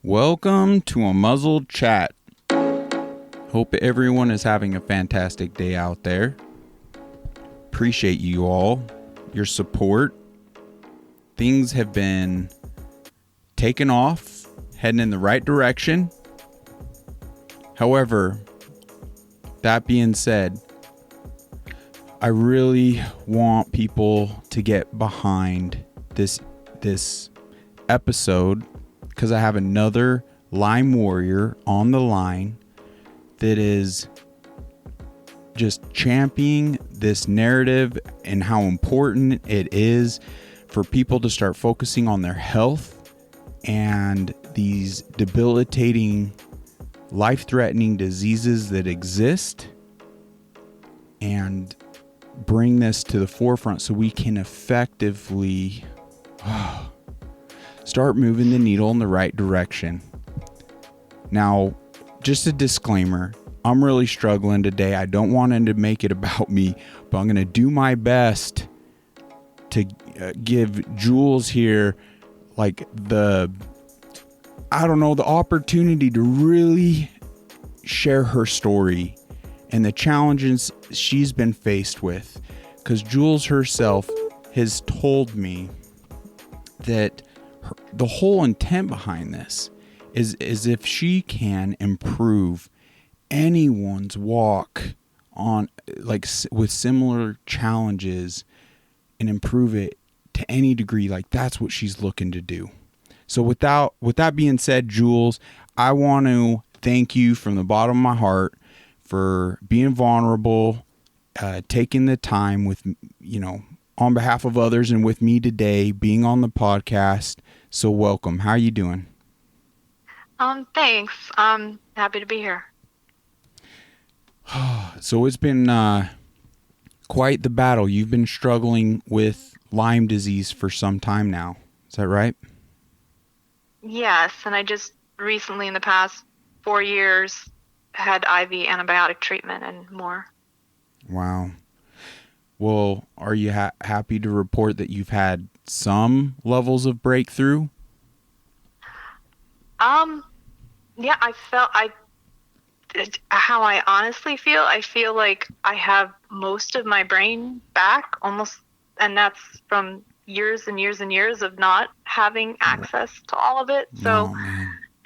Welcome to a muzzled chat. Hope everyone is having a fantastic day out there. Appreciate you all, your support. Things have been taken off, heading in the right direction. However, that being said, I really want people to get behind this episode because I have another Lyme warrior on the line that is just championing this narrative and how important it is for people to start focusing on their health and these debilitating, life-threatening diseases that exist, and bring this to the forefront so we can effectively start moving the needle in the right direction. Now, just a disclaimer, I'm really struggling today. I don't want it to make it about me, but I'm going to do my best to give Jules here the opportunity to really share her story and the challenges she's been faced with. Because Jules herself has told me that the whole intent behind this is if she can improve anyone's walk on with similar challenges and improve it to any degree, that's what she's looking to do. So with that being said, Jules, I want to thank you from the bottom of my heart for being vulnerable, taking the time with, on behalf of others and with me today, being on the podcast. So welcome. How are you doing? Thanks. I'm happy to be here. So it's been quite the battle. You've been struggling with Lyme disease for some time now. Is that right? Yes, and I just recently, in the past 4 years, had IV antibiotic treatment and more. Wow. Well, are you happy to report that you've had some levels of breakthrough? Yeah, how I honestly feel, I feel like I have most of my brain back almost, and that's from years and years and years of not having access to all of it. So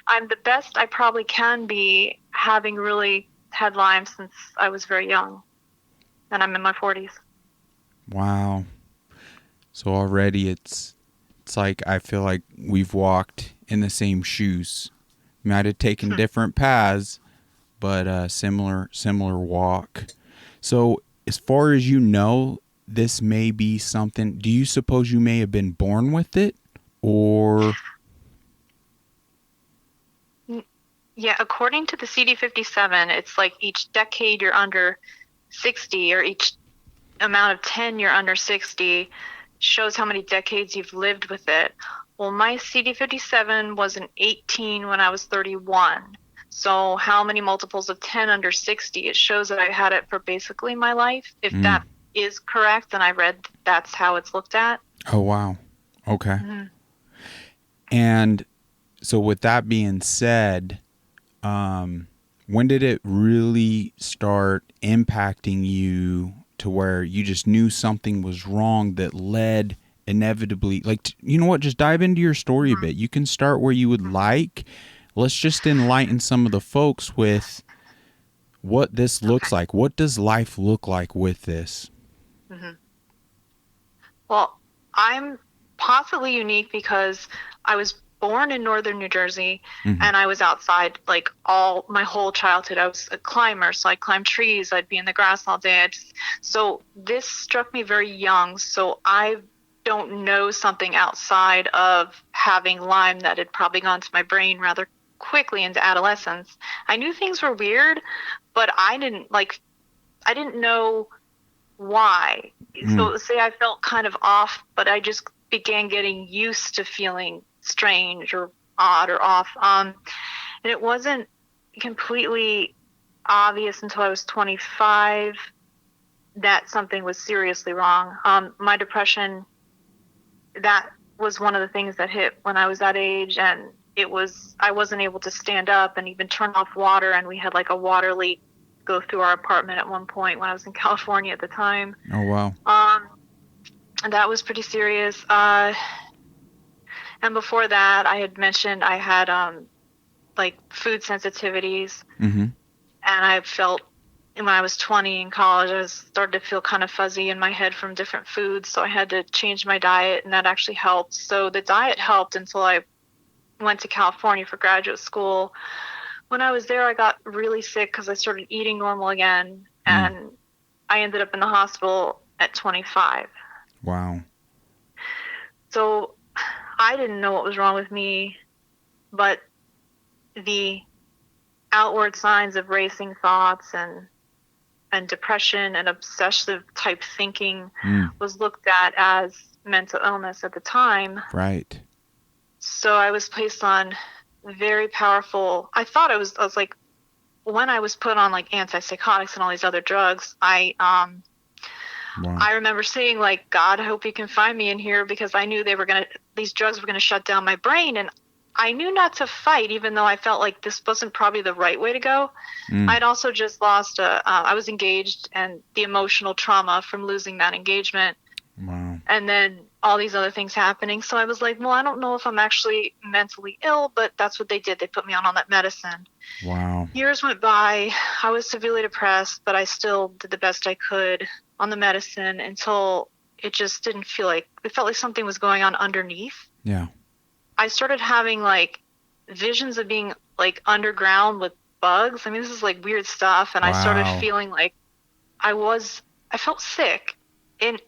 I'm the best I probably can be, having really had Lyme since I was very young, and I'm in my 40s. Wow. So already it's like I feel like we've walked in the same shoes. Might have taken different paths, but similar walk. So as far as you know, this may be something. Do you suppose you may have been born with it, or? Yeah, according to the CD57, it's like each decade you're under 60, or each amount of 10 you're under 60 shows how many decades you've lived with it. Well, my CD57 was an 18 when I was 31. So how many multiples of 10 under 60? It shows that I had it for basically my life. If that is correct, and I read that's how it's looked at. Oh, wow. Okay. Mm-hmm. And so with that being said, when did it really start impacting you to where you just knew something was wrong that led inevitably, just dive into your story a bit. You can start where you would like. Let's just enlighten some of the folks with what this looks like. What does life look like with this? Mm-hmm. Well, I'm possibly unique because I was born in northern New Jersey, and I was outside my whole childhood. I was a climber, so I climbed trees. I'd be in the grass all day. So this struck me very young. So I don't know something outside of having Lyme that had probably gone to my brain rather quickly into adolescence. I knew things were weird, but I didn't know why. So say I felt kind of off, but I just began getting used to feeling strange or odd or off. And it wasn't completely obvious until I was 25 that something was seriously wrong. My depression, that was one of the things that hit when I was that age, and I wasn't able to stand up and even turn off water, and we had like a water leak go through our apartment at one point when I was in California at the time. Oh, wow. And that was pretty serious. And before that, I had mentioned I had like food sensitivities, Mm-hmm. and I felt when I was 20 in college, I started to feel kind of fuzzy in my head from different foods, so I had to change my diet, and that actually helped. So the diet helped until I went to California for graduate school. When I was there, I got really sick because I started eating normal again, and I ended up in the hospital at 25. Wow. So I didn't know what was wrong with me, but the outward signs of racing thoughts and depression and obsessive type thinking was looked at as mental illness at the time. Right. So I was placed on very powerful, I was like, when I was put on like antipsychotics and all these other drugs, I remember saying like, God, I hope you can find me in here, because I knew these drugs were going to shut down my brain. And I knew not to fight, even though I felt like this wasn't probably the right way to go. I'd also just lost I was engaged, and the emotional trauma from losing that engagement. Wow. And then all these other things happening. So I was like, well, I don't know if I'm actually mentally ill, but that's what they did. They put me on all that medicine. Wow. Years went by. I was severely depressed, but I still did the best I could on the medicine until it just didn't feel like, it felt like something was going on underneath. Yeah. I started having like visions of being like underground with bugs. I mean, this is like weird stuff. And I started feeling like I felt sick, and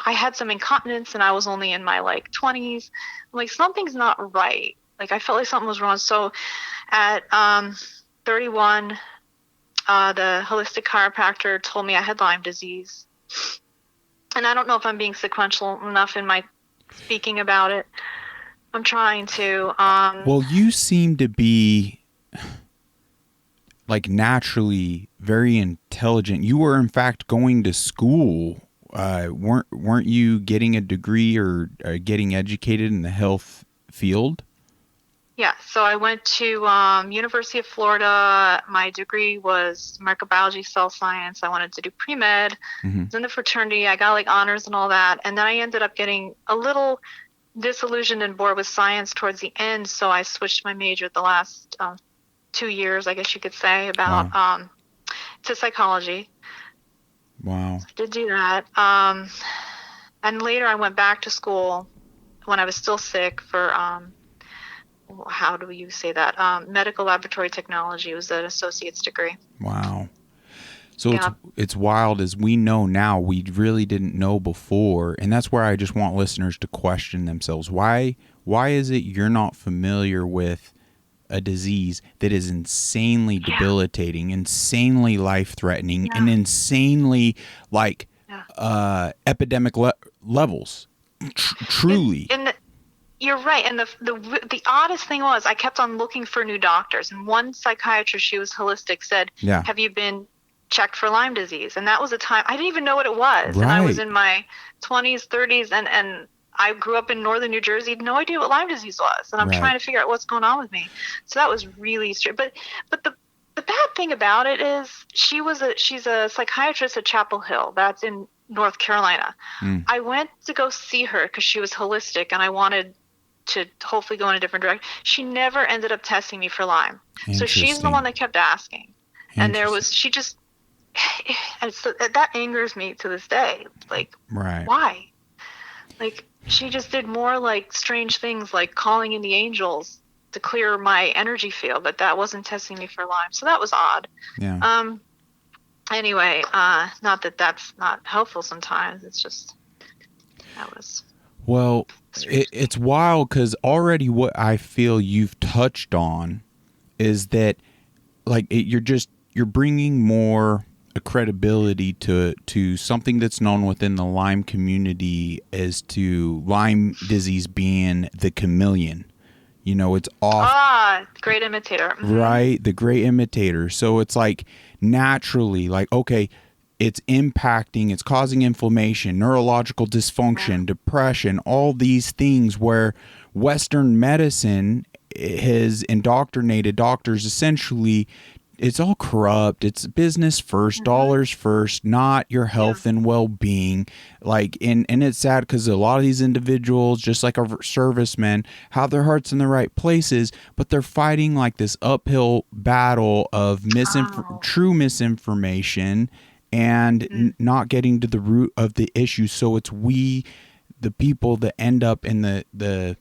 I had some incontinence, and I was only in my like 20s. I'm like, something's not right. Like I felt like something was wrong. So at 31, the holistic chiropractor told me I had Lyme disease. And I don't know if I'm being sequential enough in my speaking about it. I'm trying to. Well, you seem to be like naturally very intelligent. You were in fact going to school. Weren't you getting a degree or getting educated in the health field? Yeah, so I went to University of Florida. My degree was microbiology, cell science. I wanted to do pre-med. I was in the fraternity. I got like honors and all that. And then I ended up getting a little disillusioned and bored with science towards the end, so I switched my major the last 2 years, I guess you could say, about to psychology. Wow. So I did do that. And later I went back to school when I was still sick for how do you say that? Medical laboratory technology. It was an associate's degree. Wow. So it's wild, as we know now, we really didn't know before. And that's where I just want listeners to question themselves. Why is it you're not familiar with a disease that is insanely debilitating, insanely life-threatening, and insanely like epidemic levels? Truly. You're right. And the oddest thing was I kept on looking for new doctors. And one psychiatrist, she was holistic, said, have you been checked for Lyme disease? And that was a time I didn't even know what it was. Right. And I was in my 20s, 30s, and I grew up in northern New Jersey, had no idea what Lyme disease was. And I'm trying to figure out what's going on with me. So that was really strange. But the bad thing about it is she's a psychiatrist at Chapel Hill. That's in North Carolina. I went to go see her because she was holistic, and I wanted to hopefully go in a different direction. She never ended up testing me for Lyme. So she's the one that kept asking. And and so that angers me to this day. Like, why? Like, she just did more like strange things, like calling in the angels to clear my energy field, but that wasn't testing me for Lyme. So that was odd. Yeah. Anyway, not that that's not helpful sometimes. It's just, that was. Well, it's wild, because already what I feel you've touched on is that like you're bringing more credibility to something that's known within the Lyme community as to Lyme disease being the chameleon. You know, it's off. Great imitator. Right, the great imitator. So it's like naturally, like, okay, it's impacting, it's causing inflammation, neurological dysfunction, depression, all these things where Western medicine has indoctrinated doctors essentially. It's all corrupt. It's business first, dollars first, not your health and well-being. Like, and it's sad because a lot of these individuals, just like our servicemen, have their hearts in the right places, but they're fighting like this uphill battle of true misinformation and not getting to the root of the issue. So it's we, the people that end up in the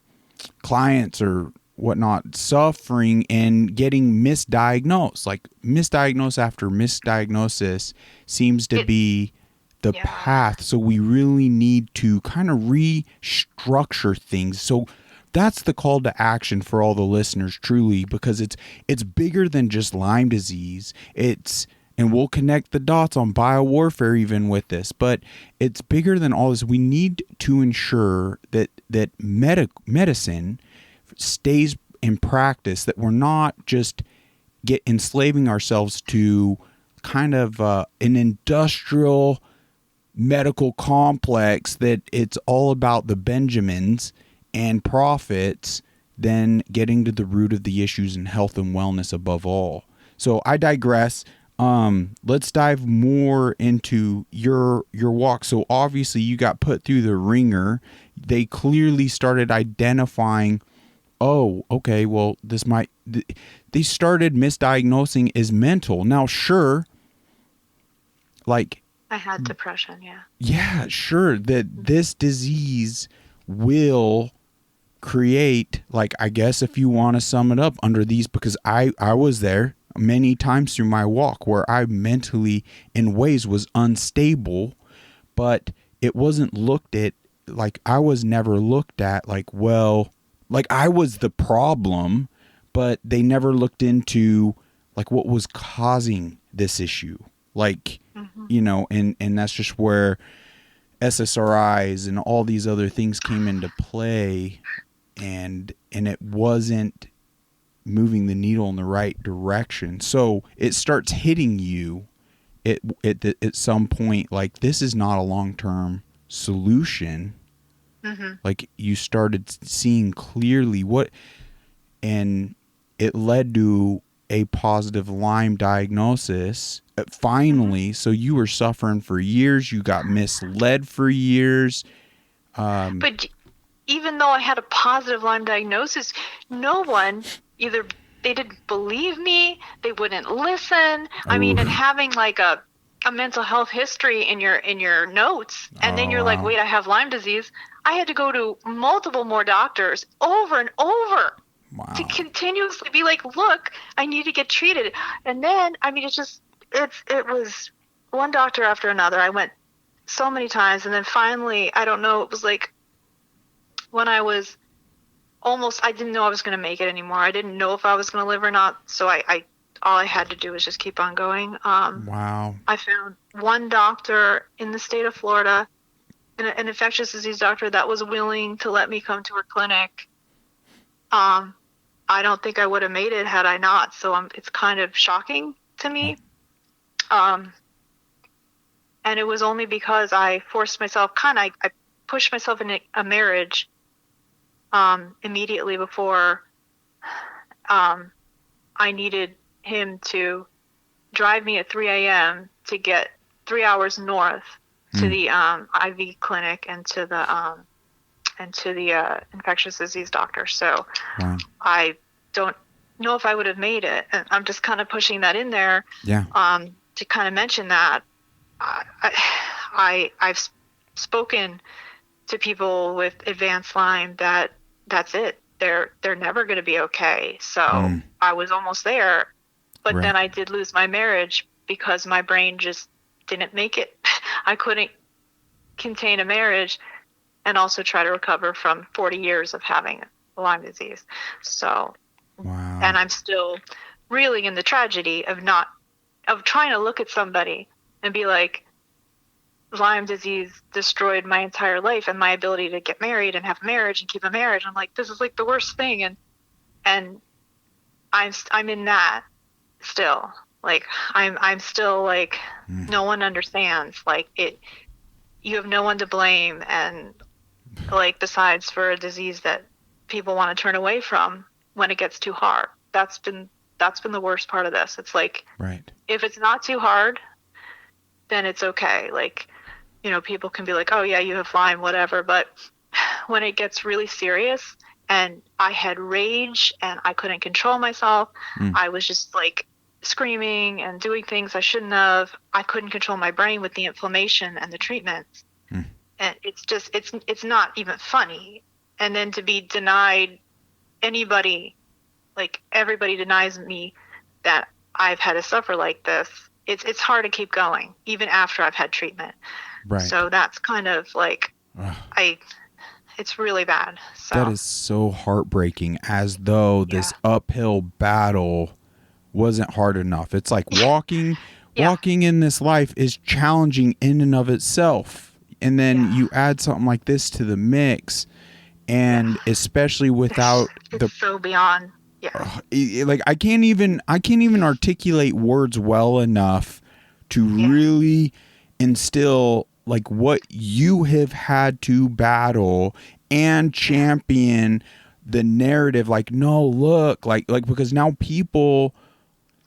clients or whatnot, suffering and getting misdiagnosed. Like misdiagnosis after misdiagnosis seems to be the path. So we really need to kind of restructure things. So that's the call to action for all the listeners, truly, because it's bigger than just Lyme disease. And we'll connect the dots on biowarfare even with this, but it's bigger than all this. We need to ensure that medicine stays in practice, that we're not just enslaving ourselves to kind of an industrial medical complex, that it's all about the Benjamins and profits than getting to the root of the issues and health and wellness above all. So I digress. Let's dive more into your walk. So obviously you got put through the ringer. They clearly started identifying, oh, okay, well, they started misdiagnosing as mental. Now, sure, like, I had depression, yeah, sure, that this disease will create, like, I guess if you want to sum it up under these, because I was there many times through my walk where I mentally in ways was unstable, but it wasn't looked at, like, I was never looked at like, well, like I was the problem, but they never looked into like what was causing this issue. Like, you know, and that's just where SSRIs and all these other things came into play, and it wasn't moving the needle in the right direction. So it starts hitting you at some point, like, this is not a long-term solution. Like, you started seeing clearly and it led to a positive Lyme diagnosis finally. So you were suffering for years, you got misled for years. But even though I had a positive Lyme diagnosis, no one, either they didn't believe me, they wouldn't listen. I mean, and having like a mental health history in your notes, and then you're like, wait, I have Lyme disease. I had to go to multiple more doctors over and over to continuously be like, look, I need to get treated. And then, I mean, it was one doctor after another. I went so many times, and then finally, I don't know, it was like when I was I didn't know I was going to make it anymore. I didn't know if I was going to live or not. So all I had to do was just keep on going. I found one doctor in the state of Florida, an infectious disease doctor, that was willing to let me come to her clinic. I don't think I would have made it had I not. So it's kind of shocking to me. And it was only because I forced myself, I pushed myself in a marriage immediately before I needed him to drive me at 3 a.m. to get 3 hours north to the IV clinic and to the infectious disease doctor. So I don't know if I would have made it. And I'm just kind of pushing that in there to kind of mention that I've spoken to people with advanced Lyme that's it. They're never going to be okay. So I was almost there, but then I did lose my marriage because my brain just didn't make it. I couldn't contain a marriage and also try to recover from 40 years of having Lyme disease. So, and I'm still reeling in the tragedy of trying to look at somebody and be like, Lyme disease destroyed my entire life and my ability to get married and have a marriage and keep a marriage. I'm like, this is like the worst thing. And I'm in that still. Like I'm still like, no one understands. Like you have no one to blame, and like besides for a disease that people want to turn away from when it gets too hard. That's been the worst part of this. It's like, Right. if it's not too hard, then it's okay. Like, people can be like, oh yeah, you have Lyme, whatever. But when it gets really serious, and I had rage and I couldn't control myself, I was just like screaming and doing things I shouldn't have. I couldn't control my brain with the inflammation and the treatments. And it's just, it's not even funny. And then to be denied, everybody denies me that I've had to suffer like this. It's hard to keep going even after I've had treatment. Right. So that's kind of like, it's really bad. So that is so heartbreaking, as though this uphill battle wasn't hard enough. It's like walking in this life is challenging in and of itself. And then you add something like this to the mix, and especially without it's so beyond. Like I can't even articulate words well enough to really instill like what you have had to battle and champion the narrative. Like, no, look, like because now people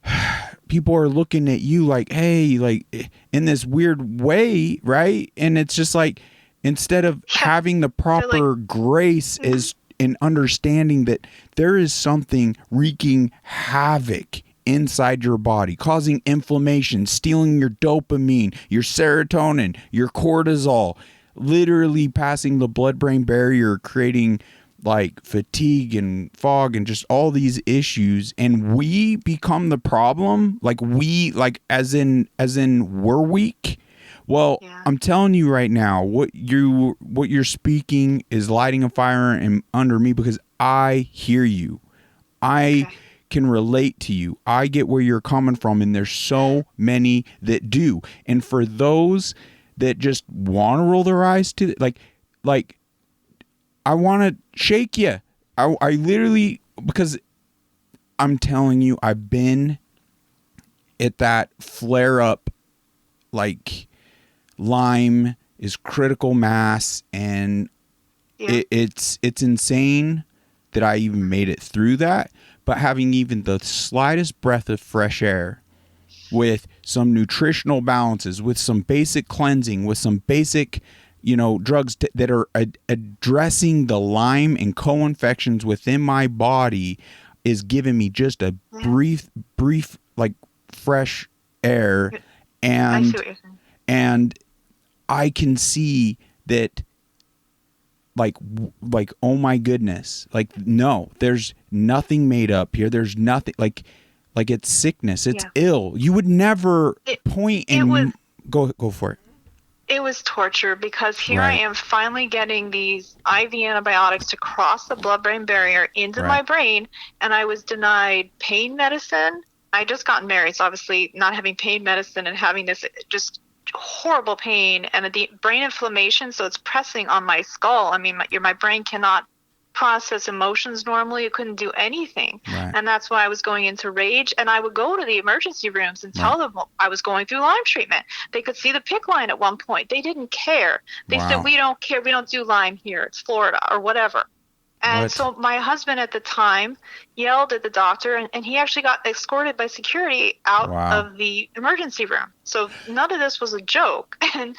are looking at you like, hey, like in this weird way, right? And it's just like, instead of having the proper grace is in understanding that there is something wreaking havoc inside your body, causing inflammation, stealing your dopamine, your serotonin, your cortisol, literally passing the blood-brain barrier, creating like fatigue and fog and just all these issues, and we become the problem. As in we're weak. Well, I'm telling you right now, what you're speaking is lighting a fire under me, because I hear you. I can relate to you. I get where you're coming from, and there's so many that do. And for those that just want to roll their eyes to like I want to shake you. I literally, because I'm telling you, I've been at that flare up, like Lyme is critical mass, and it's insane that I even made it through that. But having even the slightest breath of fresh air, with some nutritional balances, with some basic cleansing, with some basic, drugs that are addressing the Lyme and co-infections within my body, is giving me just a brief, like fresh air. And I see what you're saying. And I can see that, like, oh my goodness, like, no, there's nothing made up here. There's nothing like it's sickness. It's ill. You would never point and go for it. It was torture, because here I am finally getting these IV antibiotics to cross the blood-brain barrier into my brain, and I was denied pain medicine. I just gotten married, so obviously not having pain medicine and having this just horrible pain and the brain inflammation, so it's pressing on my skull. I mean, my brain cannot process emotions normally. It couldn't do anything. And that's why I was going into rage, and I would go to the emergency rooms and tell them I was going through Lyme treatment. They could see the PICC line at one point. They didn't care. They said, we don't care. We don't do Lyme here. It's Florida or whatever. And so my husband at the time yelled at the doctor, and he actually got escorted by security out of the emergency room. So none of this was a joke. And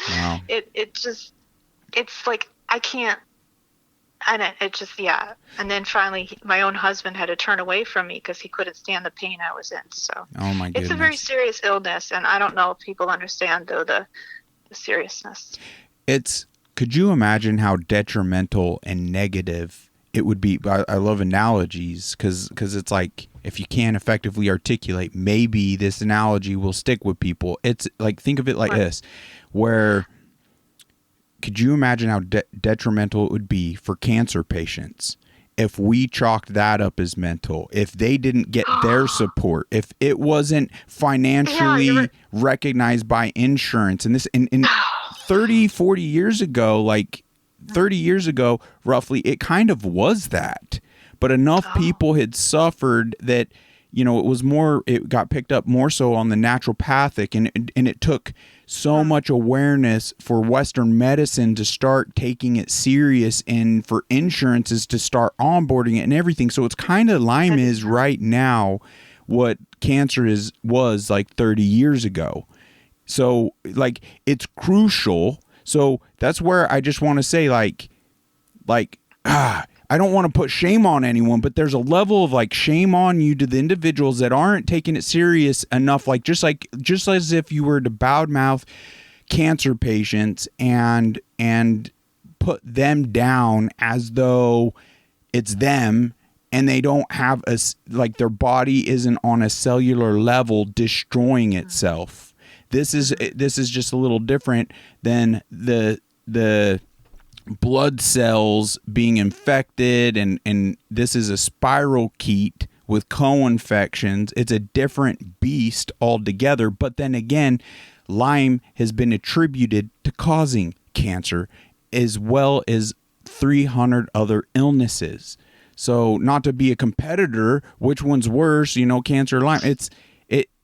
it's like, I can't, and it just, And then finally, my own husband had to turn away from me because he couldn't stand the pain I was in. So my goodness. It's a very serious illness, and I don't know if people understand, though, the seriousness. Could you imagine how detrimental and negative it would be? I love analogies, because it's like, if you can't effectively articulate, maybe this analogy will stick with people. It's like, think of it like this, where could you imagine how detrimental it would be for cancer patients if we chalked that up as mental, if they didn't get their support, if it wasn't financially recognized by insurance? And this in 30, 40 years ago, like 30 years ago, roughly, it kind of was that. But enough people had suffered that, it got picked up more so on the naturopathic, and it took so much awareness for Western medicine to start taking it serious, and for insurances to start onboarding it and everything. So it's kind of Lyme is right now what cancer was like 30 years ago. So like it's crucial. So that's where I just want to say I don't want to put shame on anyone, but there's a level of like shame on you to the individuals that aren't taking it serious enough. Just as if you were to badmouth cancer patients and put them down as though it's them, and they don't have their body isn't on a cellular level destroying itself. This is just a little different than the blood cells being infected, and this is a spirochete with co-infections. It's a different beast altogether. But then again, Lyme has been attributed to causing cancer as well as 300 other illnesses. So not to be a competitor, which one's worse, cancer or Lyme,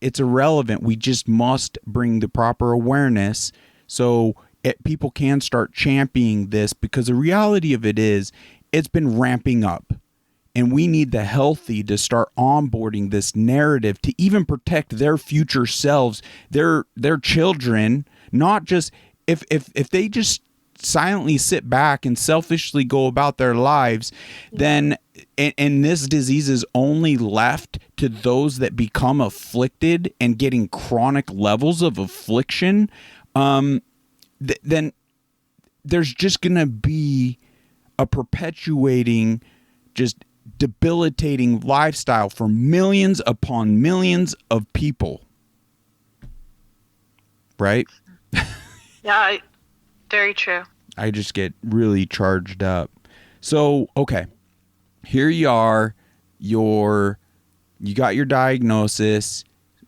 it's irrelevant. We just must bring the proper awareness so people can start championing this, because the reality of it is it's been ramping up, and we need the healthy to start onboarding this narrative to even protect their future selves, their children. Not just if they just silently sit back and selfishly go about their lives, then and this disease is only left to those that become afflicted and getting chronic levels of affliction, then there's just going to be a perpetuating, just debilitating lifestyle for millions upon millions of people. Right? Yeah, very true. I just get really charged up. So, okay. Here you are. You got your diagnosis.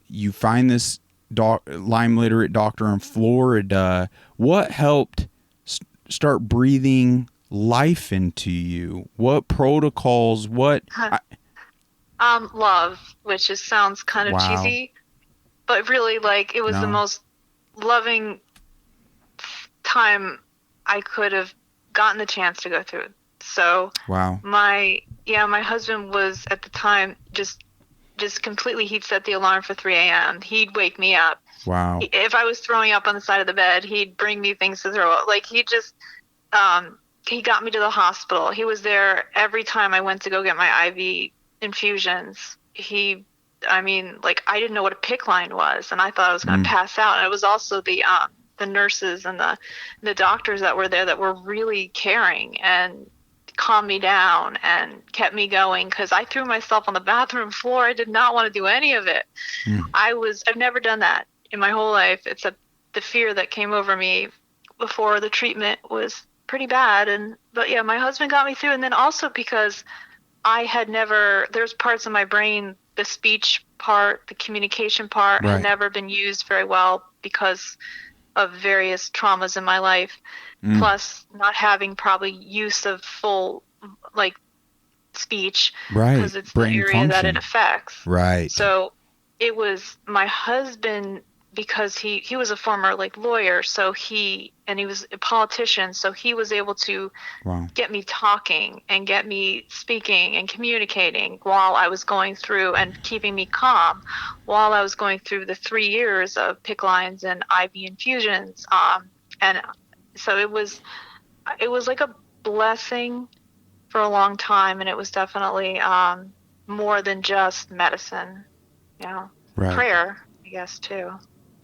You find this Lyme literate doctor in Florida. What helped start breathing life into you? What protocols? Love, which just sounds kind of cheesy, but really, like, it was the most loving time I could have gotten the chance to go through. So my husband was at the time just completely, he'd set the alarm for 3 a.m. He'd wake me up. Wow. If I was throwing up on the side of the bed, he'd bring me things to throw up. Like, he just, he got me to the hospital. He was there every time I went to go get my IV infusions. I didn't know what a PICC line was, and I thought I was going to pass out. And it was also the nurses and the doctors that were there that were really caring and calmed me down and kept me going, because I threw myself on the bathroom floor. I did not want to do any of it. I've never done that in my whole life, except the fear that came over me before the treatment was pretty bad. But yeah, my husband got me through. And then also because there's parts of my brain, the speech part, the communication part had never been used very well because of various traumas in my life, plus not having probably use of full speech, because it's brain the area function that it affects. Right. So it was my husband, because he was a former lawyer, so he was a politician, so he was able to get me talking and get me speaking and communicating while I was going through, and keeping me calm while I was going through the 3 years of PICC lines and IV infusions. And so it was like a blessing for a long time, and it was definitely more than just medicine, prayer, I guess, too.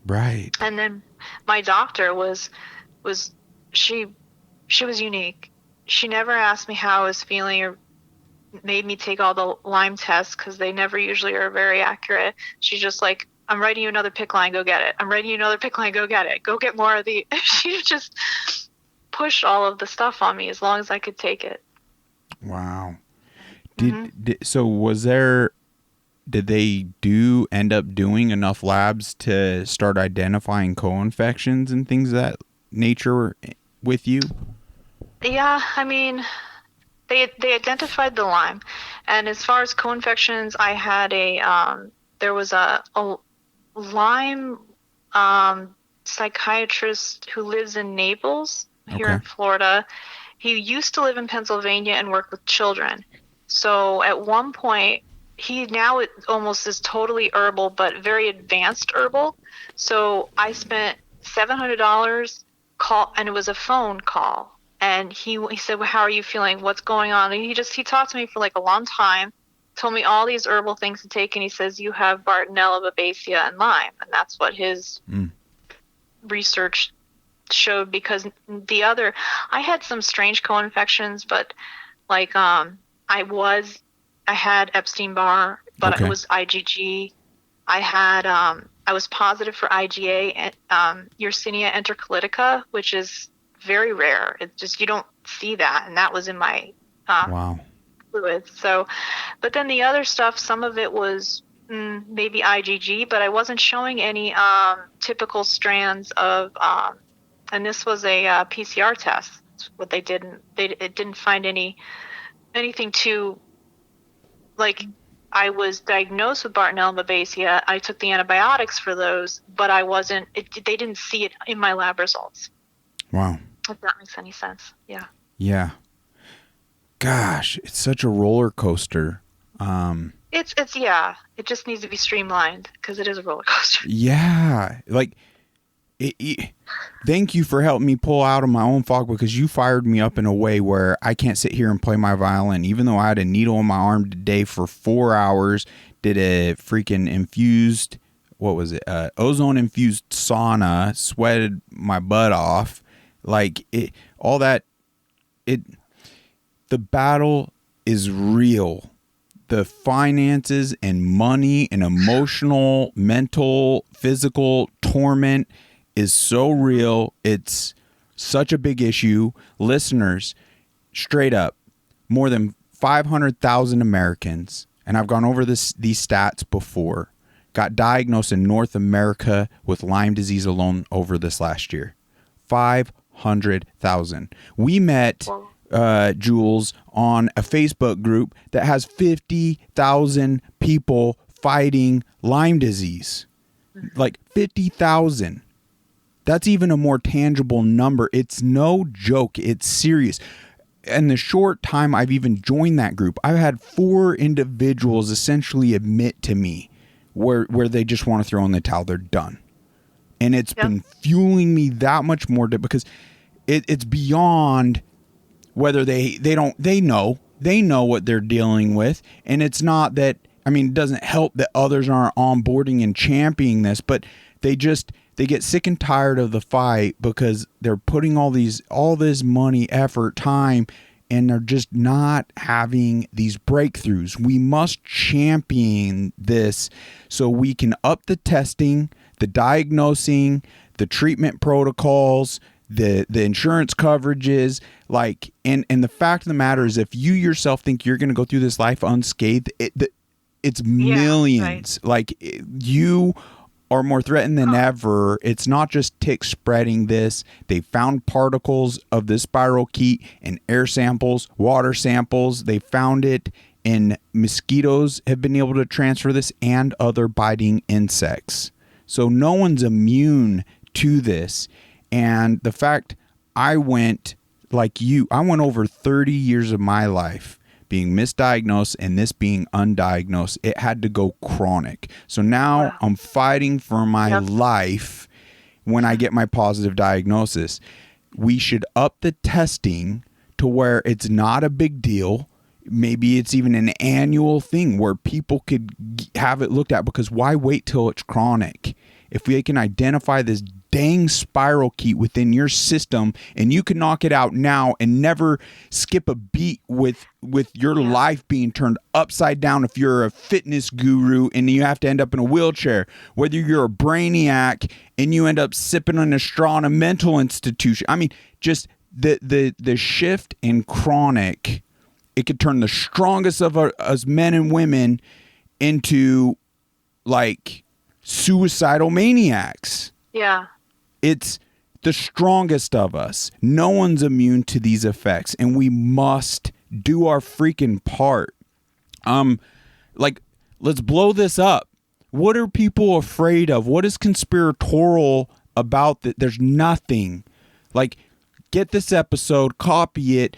Right. And then my doctor she was unique. She never asked me how I was feeling or made me take all the Lyme tests, because they never usually are very accurate. She's just like, I'm writing you another PICC line, go get it. I'm writing you another PICC line, go get it. Go get more of the... She just pushed all of the stuff on me as long as I could take it. Wow. Did they end up doing enough labs to start identifying co-infections and things of that nature with you? Yeah, I mean, they identified the Lyme, And as far as co-infections, I had there was a Lyme psychiatrist who lives in Naples here in Florida. He used to live in Pennsylvania and work with children. So at one point, he now almost is totally herbal, but very advanced herbal. So I spent $700 and it was a phone call. And he said, well, how are you feeling? What's going on? And he talked to me for like a long time, told me all these herbal things to take. And he says, you have Bartonella, Babesia, and Lyme. And that's what his research showed, because I had some strange co-infections, but like, I had Epstein-Barr, but it was IgG. I was positive for IgA and Yersinia enterocolitica, which is very rare. It's just, you don't see that. And that was in my fluids. So, but then the other stuff, some of it was maybe IgG, but I wasn't showing any typical strands of, and this was a PCR test. That's what they did. It didn't find anything too, like, I was diagnosed with Bartonella babesia. I took the antibiotics for those, but they didn't see it in my lab results. Wow. If that makes any sense. Yeah. Yeah. Gosh, it's such a roller coaster. It just needs to be streamlined because it is a roller coaster. Yeah. Like, thank you for helping me pull out of my own fog, because you fired me up in a way where I can't sit here and play my violin. Even though I had a needle in my arm today for 4 hours, did a freaking infused, ozone infused sauna, sweated my butt off. Like the battle is real. The finances and money and emotional, mental, physical torment is so real. It's such a big issue. Listeners, straight up, more than 500,000 Americans, and I've gone over these stats before, got diagnosed in North America with Lyme disease alone over this last year. 500,000. We met Jules on a Facebook group that has 50,000 people fighting Lyme disease. Like 50,000. That's even a more tangible number. It's no joke. It's serious. In the short time I've even joined that group, I've had 4 individuals essentially admit to me where they just want to throw in the towel. They're done. And it's been fueling me that much more because it's beyond whether they know what they're dealing with. And it's not that, it doesn't help that others aren't onboarding and championing this, but they get sick and tired of the fight because they're putting all this money, effort, time, and they're just not having these breakthroughs. We must champion this so we can up the testing, the diagnosing, the treatment protocols, the insurance coverages, and the fact of the matter is, if you yourself think you're going to go through this life unscathed, it's millions. Right. You are more threatened than ever. It's not just ticks spreading this. They found particles of this spirochete in air samples, water samples. They found it in mosquitoes have been able to transfer this, and other biting insects. So no one's immune to this. And the fact I went over 30 years of my life being misdiagnosed and this being undiagnosed. It had to go chronic. So now I'm fighting for my life when I get my positive diagnosis. We should up the testing to where it's not a big deal. Maybe it's even an annual thing where people could have it looked at, because why wait till it's chronic? If we can identify this dang spirochete within your system and you can knock it out now and never skip a beat with your life being turned upside down, if you're a fitness guru and you have to end up in a wheelchair, whether you're a brainiac and you end up sipping on a straw in a mental institution. Just the shift in chronic, it could turn the strongest of us men and women into suicidal maniacs. Yeah. It's the strongest of us. No one's immune to these effects, and we must do our freaking part. Like, let's blow this up. What are people afraid of? What is conspiratorial about that? There's nothing. Like, get this episode, copy it,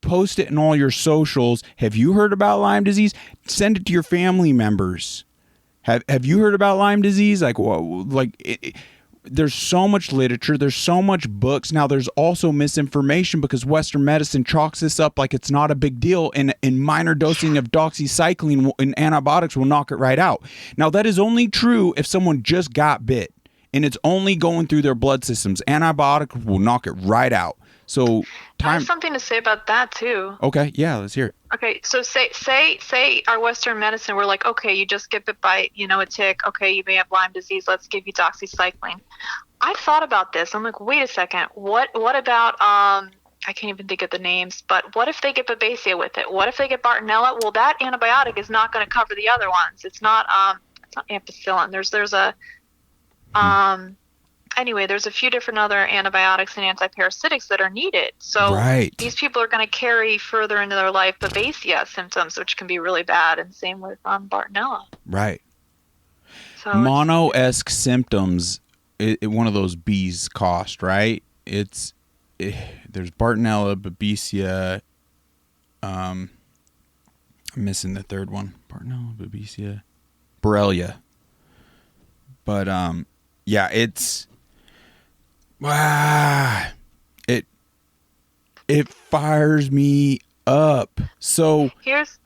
post it in all your socials. Have you heard about Lyme disease? Send it to your family members. Have you heard about Lyme disease? Like, there's so much literature. There's so much books. Now, there's also misinformation because Western medicine chalks this up like it's not a big deal, and minor dosing of doxycycline and antibiotics will knock it right out. Now, that is only true if someone just got bit and it's only going through their blood systems. Antibiotics will knock it right out. So I have something to say about that too. Okay, yeah, let's hear it. Okay, so say our Western medicine, we're like, okay, you just get bit by, a tick. Okay, you may have Lyme disease. Let's give you doxycycline. I thought about this. I'm like, wait a second. What about I can't even think of the names, but what if they get Babesia with it? What if they get Bartonella? Well, that antibiotic is not going to cover the other ones. It's not ampicillin. There's a Anyway, there's a few different other antibiotics and antiparasitics that are needed. So these people are going to carry further into their life Babesia symptoms, which can be really bad, and same with Bartonella. Right. So mono-esque symptoms, one of those B's cost, right? There's Bartonella, Babesia. I'm missing the third one. Bartonella, Babesia, Borrelia. But yeah, it's it fires me up. So here's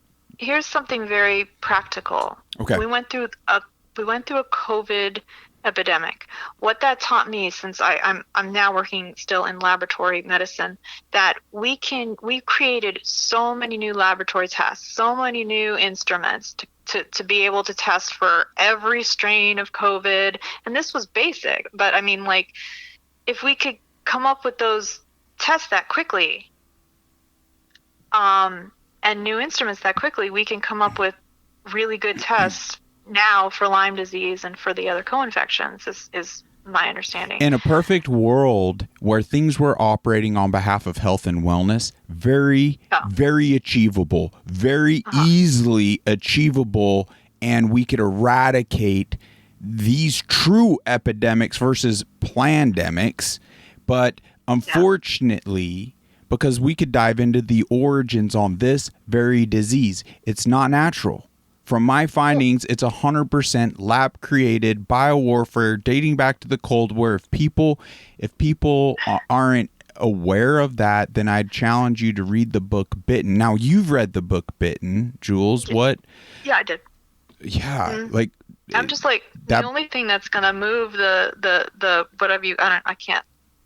something very practical. Okay. We went through a COVID epidemic. What that taught me, since I'm now working still in laboratory medicine, that we created so many new laboratory tests, so many new instruments to be able to test for every strain of COVID. And this was basic, but I mean, like, if we could come up with those tests that quickly, and new instruments that quickly, we can come up with really good tests now for Lyme disease and for the other co-infections is my understanding. In a perfect world where things were operating on behalf of health and wellness, very achievable, very easily achievable, and we could eradicate these true epidemics versus plandemics. But unfortunately, because we could dive into the origins on this very disease, it's not natural. From my findings, it's 100% lab-created biowarfare dating back to the Cold War. If people aren't aware of that, then I'd challenge you to read the book Bitten. Now, you've read the book Bitten, Jules. What? Yeah, I did. Yeah, like I'm just like the only thing that's gonna move the whatever I can't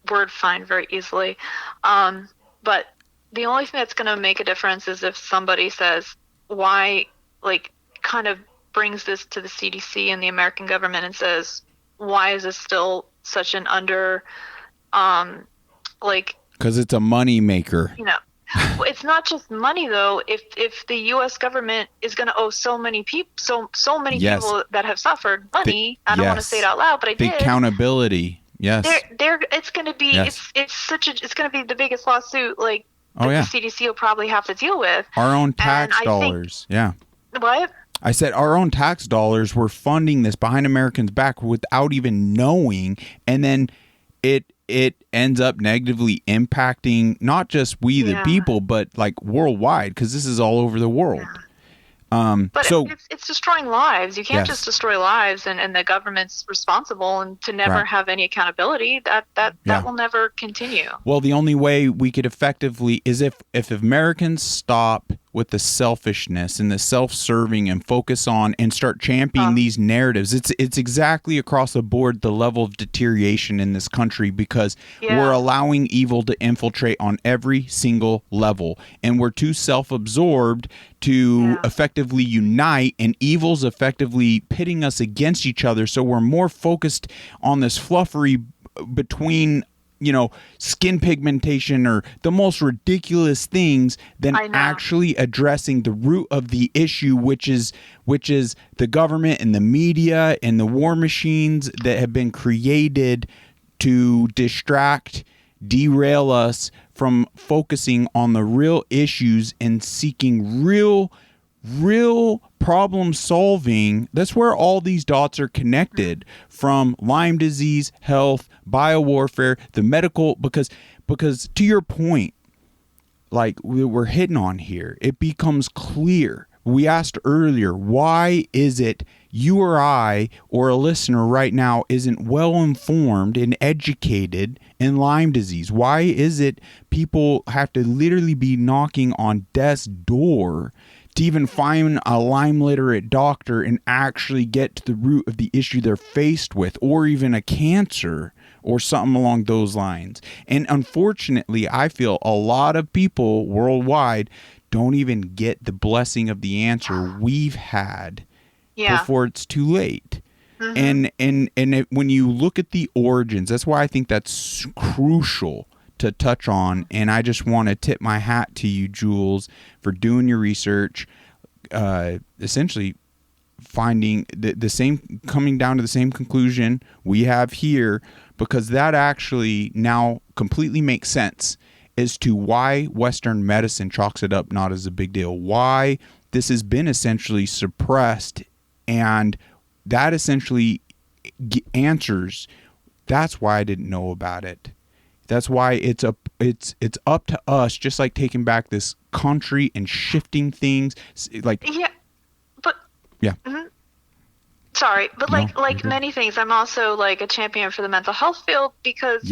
word find very easily, but the only thing that's gonna make a difference is if somebody says why, like, kind of brings this to the CDC and the American government and says, why is this still such an because it's a money maker. It's not just money though. If the U.S. government is going to owe so many people, so many people that have suffered money, I don't want to say it out loud, but I did. The accountability, yes. It's going to be it's going to be the biggest lawsuit the CDC will probably have to deal with. Our own tax dollars, What? I said our own tax dollars were funding this behind Americans' back without even knowing, and then it ends up negatively impacting not just we the people, but like worldwide, because this is all over the world. But it's destroying lives. You can't just destroy lives and the government's responsible and to never have any accountability. That will never continue. Well, the only way we could effectively is if Americans stop with the selfishness and the self-serving and focus on and start championing these narratives. It's exactly across the board the level of deterioration in this country because we're allowing evil to infiltrate on every single level, and we're too self-absorbed to effectively unite, and evil's effectively pitting us against each other. So we're more focused on this fluffery between skin pigmentation or the most ridiculous things than actually addressing the root of the issue, which is the government and the media and the war machines that have been created to distract, derail us from focusing on the real issues and seeking real real problem solving. That's where all these dots are connected, from Lyme disease, health, biowarfare, the medical, because to your point, like we're hitting on here, it becomes clear. We asked earlier, why is it you or I or a listener right now isn't well informed and educated in Lyme disease? Why is it people have to literally be knocking on death's door to even find a Lyme literate doctor and actually get to the root of the issue they're faced with, or even a cancer or something along those lines? And unfortunately, I feel a lot of people worldwide don't even get the blessing of the answer we've had before it's too late. And when you look at the origins, that's why I think that's crucial to touch on. And I just want to tip my hat to you, Jules, for doing your research, essentially finding the same, coming down to the same conclusion we have here, because that actually now completely makes sense as to why Western medicine chalks it up not as a big deal, why this has been essentially suppressed, and that essentially answers. That's why I didn't know about it. That's why it's up to us, just like taking back this country and shifting things. Like Sorry, but like many things, I'm also like a champion for the mental health field, because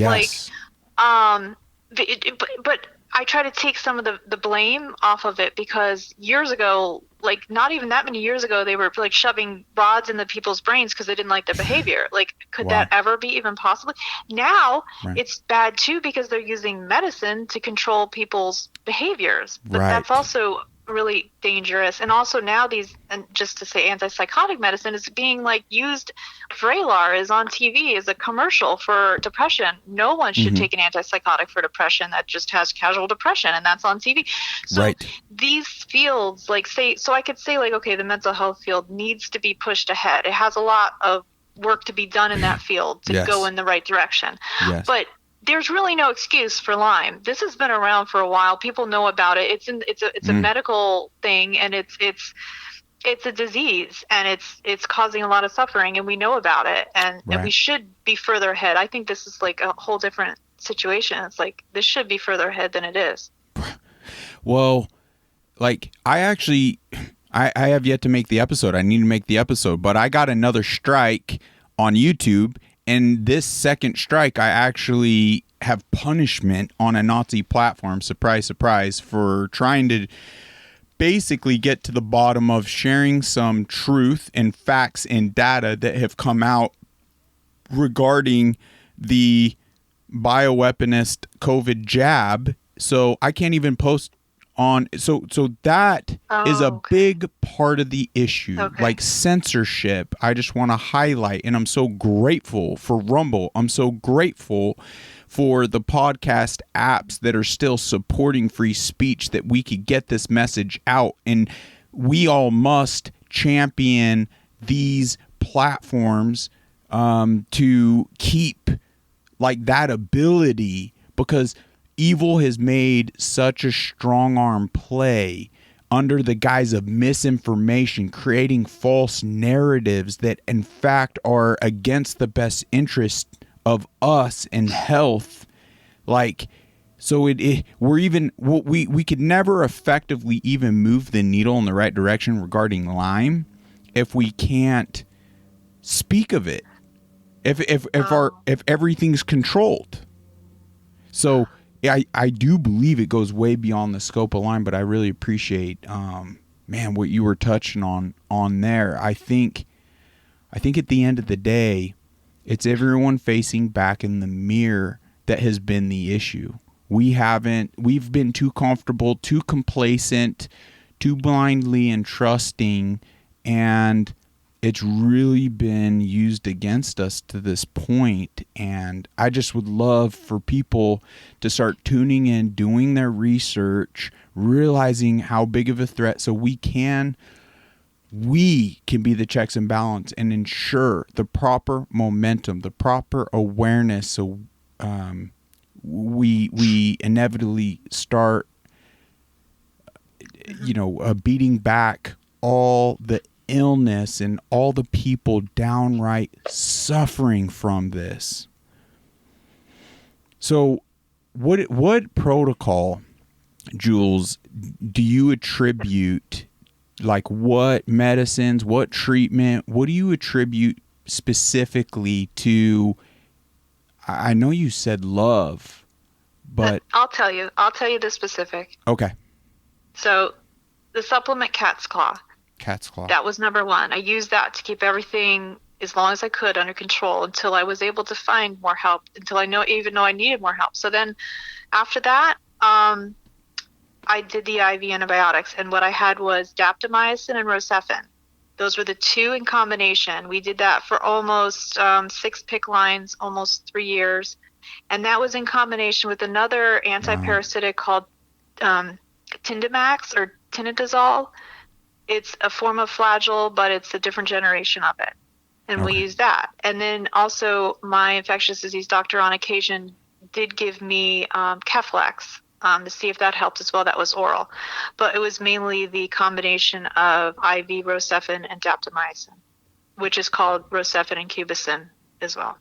but I try to take some of the blame off of it, because years ago, like not even that many years ago, they were like shoving rods in the people's brains because they didn't like their behavior. Like, could that ever be even possible? Now it's bad too, because they're using medicine to control people's behaviors. But that's also really dangerous. And also now and just to say, antipsychotic medicine is being like used. Vraylar is on TV as a commercial for depression. No one should take an antipsychotic for depression. That just has casual depression, and that's on TV. So these fields, like, so I could say, like, okay, the mental health field needs to be pushed ahead. It has a lot of work to be done in that field to go in the right direction. But there's really no excuse for Lyme. This has been around for a while. People know about it. It's a medical thing, and it's a disease, and it's causing a lot of suffering, and we know about it, and we should be further ahead. I think this is like a whole different situation. It's like this should be further ahead than it is. Well, like I have yet to make the episode. I need to make the episode, but I got another strike on YouTube. And this second strike, I actually have punishment on a Nazi platform, surprise, surprise, for trying to basically get to the bottom of sharing some truth and facts and data that have come out regarding the bioweaponist COVID jab. So I can't even post on. So that is a big part of the issue, like censorship. I just want to highlight, and I'm so grateful for Rumble. I'm so grateful for the podcast apps that are still supporting free speech, that we could get this message out. And we all must champion these platforms to keep like that ability, because evil has made such a strong arm play under the guise of misinformation, creating false narratives that in fact are against the best interest of us and health. Like, so we could never effectively even move the needle in the right direction regarding Lyme if we can't speak of it, if everything's controlled. So I do believe it goes way beyond the scope of Lyme, but I really appreciate, what you were touching on there. I think at the end of the day, it's everyone facing back in the mirror that has been the issue. We've been too comfortable, too complacent, too blindly entrusting, and it's really been used against us to this point. And I just would love for people to start tuning in, doing their research, realizing how big of a threat, so we can be the checks and balance and ensure the proper momentum, the proper awareness, so we inevitably start beating back all the illness and all the people downright suffering from this. So what protocol, Jules, do you attribute, like what medicines, what treatment, what do you attribute specifically to? I know you said love, but I'll tell you the specific. Okay. So the supplement Cat's Claw. Cat's Claw. That was number one. I used that to keep everything as long as I could under control until I was able to find more help, until I even know I needed more help. So then after that, I did the IV antibiotics, and what I had was daptomycin and rocephin. Those were the two in combination. We did that for almost 6 PICC lines, almost 3 years. And that was in combination with another antiparasitic called Tindamax or Tinidazole. It's a form of Flagyl, but it's a different generation of it. And we used that. And then also my infectious disease doctor on occasion did give me Keflex to see if that helped as well. That was oral. But it was mainly the combination of IV rocephin and daptomycin, which is called rocephin and cubicin as well.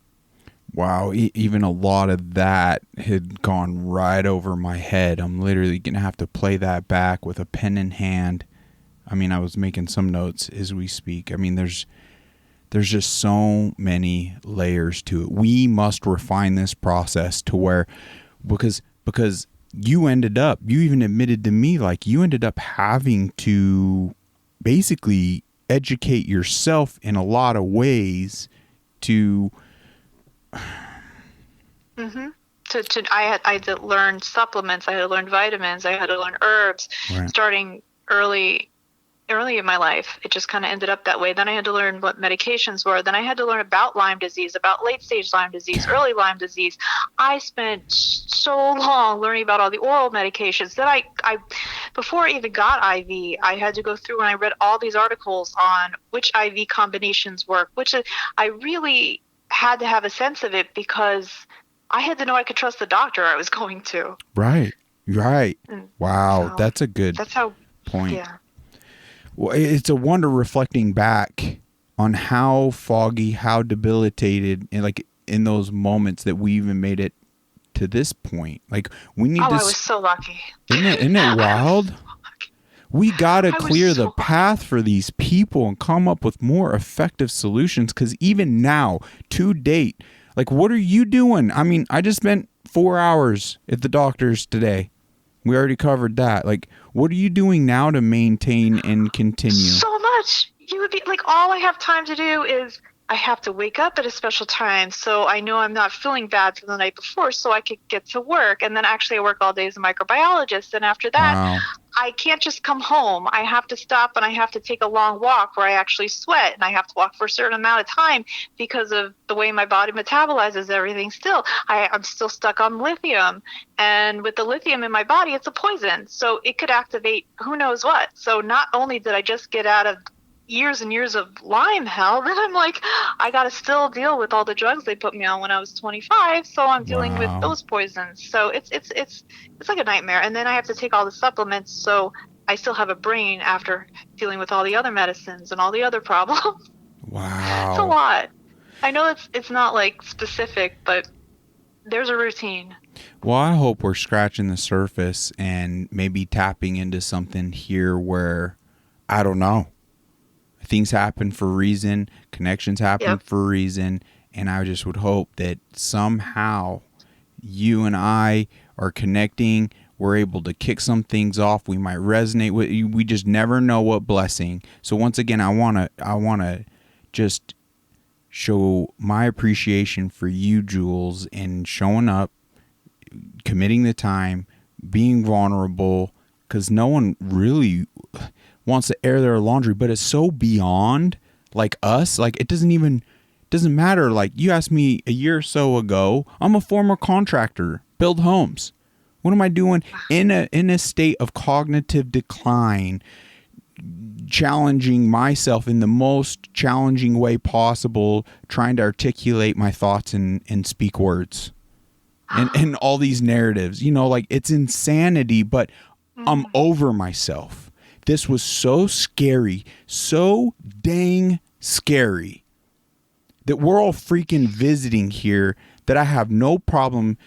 Wow, even a lot of that had gone right over my head. I'm literally going to have to play that back with a pen in hand. I mean, I was making some notes as we speak. I mean, there's just so many layers to it. We must refine this process to where, because you even admitted to me, like you ended up having to basically educate yourself in a lot of ways to I had to learn supplements, I had to learn vitamins, I had to learn herbs, starting early in my life. It just kind of ended up that way. Then I had to learn what medications were. Then I had to learn about Lyme disease, about late stage Lyme disease, early Lyme disease. I spent so long learning about all the oral medications that I before I even got IV, I had to go through and I read all these articles on which IV combinations work, which I really had to have a sense of it because I had to know I could trust the doctor I was going to. Right. Wow, so that's a good point. Yeah. Well, it's a wonder reflecting back on how foggy, how debilitated, and like in those moments that we even made it to this point. Like we need to. I was so lucky. Isn't it wild? We gotta clear the path for these people and come up with more effective solutions. Because even now, to date, like what are you doing? I mean, I just spent 4 hours at the doctor's today. We already covered that. Like, what are you doing now to maintain and continue? So much. You would be like, all I have time to do is I have to wake up at a special time, so I know I'm not feeling bad from the night before, so I could get to work. And then actually I work all day as a microbiologist. And after that, I can't just come home. I have to stop and I have to take a long walk where I actually sweat, and I have to walk for a certain amount of time because of the way my body metabolizes everything still. I'm still stuck on lithium, and with the lithium in my body, it's a poison. So it could activate who knows what. So not only did I just get out of years and years of Lyme hell, then I'm like, I got to still deal with all the drugs they put me on when I was 25. So I'm dealing with those poisons. So it's like a nightmare. And then I have to take all the supplements. So I still have a brain after dealing with all the other medicines and all the other problems. Wow. It's a lot. I know it's not like specific, but there's a routine. Well, I hope we're scratching the surface and maybe tapping into something here where, I don't know, things happen for a reason, connections happen for a reason, and I just would hope that somehow you and I are connecting. We're able to kick some things off. We might resonate with you. We just never know what blessing. So once again, I wanna just show my appreciation for you, Jules, in showing up, committing the time, being vulnerable, because no one really wants to air their laundry, but it's so beyond like us. Like it doesn't matter. Like you asked me a year or so ago, I'm a former contractor, build homes. What am I doing in a state of cognitive decline, challenging myself in the most challenging way possible, trying to articulate my thoughts and speak words and all these narratives, like it's insanity, but I'm over myself. this was so scary, so dang scary, that we're all freaking visiting here, that I have no problem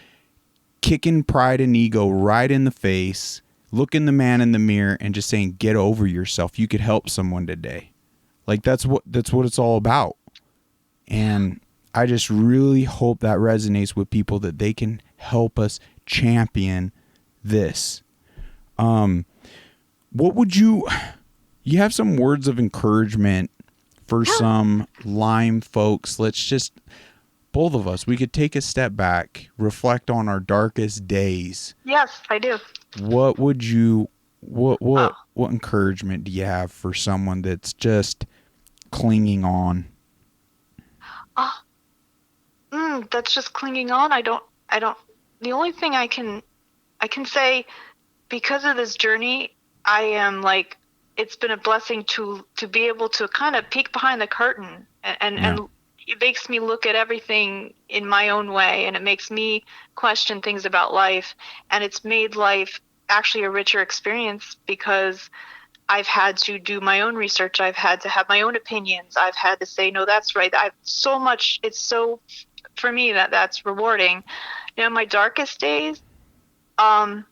kicking pride and ego right in the face, looking the man in the mirror and just saying, get over yourself. You could help someone today. Like that's what it's all about. And I just really hope that resonates with people, that they can help us champion this. What would you have some words of encouragement for some Lyme folks? Let's just, both of us, we could take a step back, reflect on our darkest days. Yes, I do. What would you, what encouragement do you have for someone that's just clinging on? That's just clinging on. I don't, the only thing I can say, because of this journey, I am like, it's been a blessing to be able to kind of peek behind the curtain and it makes me look at everything in my own way, and it makes me question things about life, and it's made life actually a richer experience because I've had to do my own research. I've had to have my own opinions. I've had to say, no, that's right. I've so much, it's so, for me, that's rewarding. You know, my darkest days, my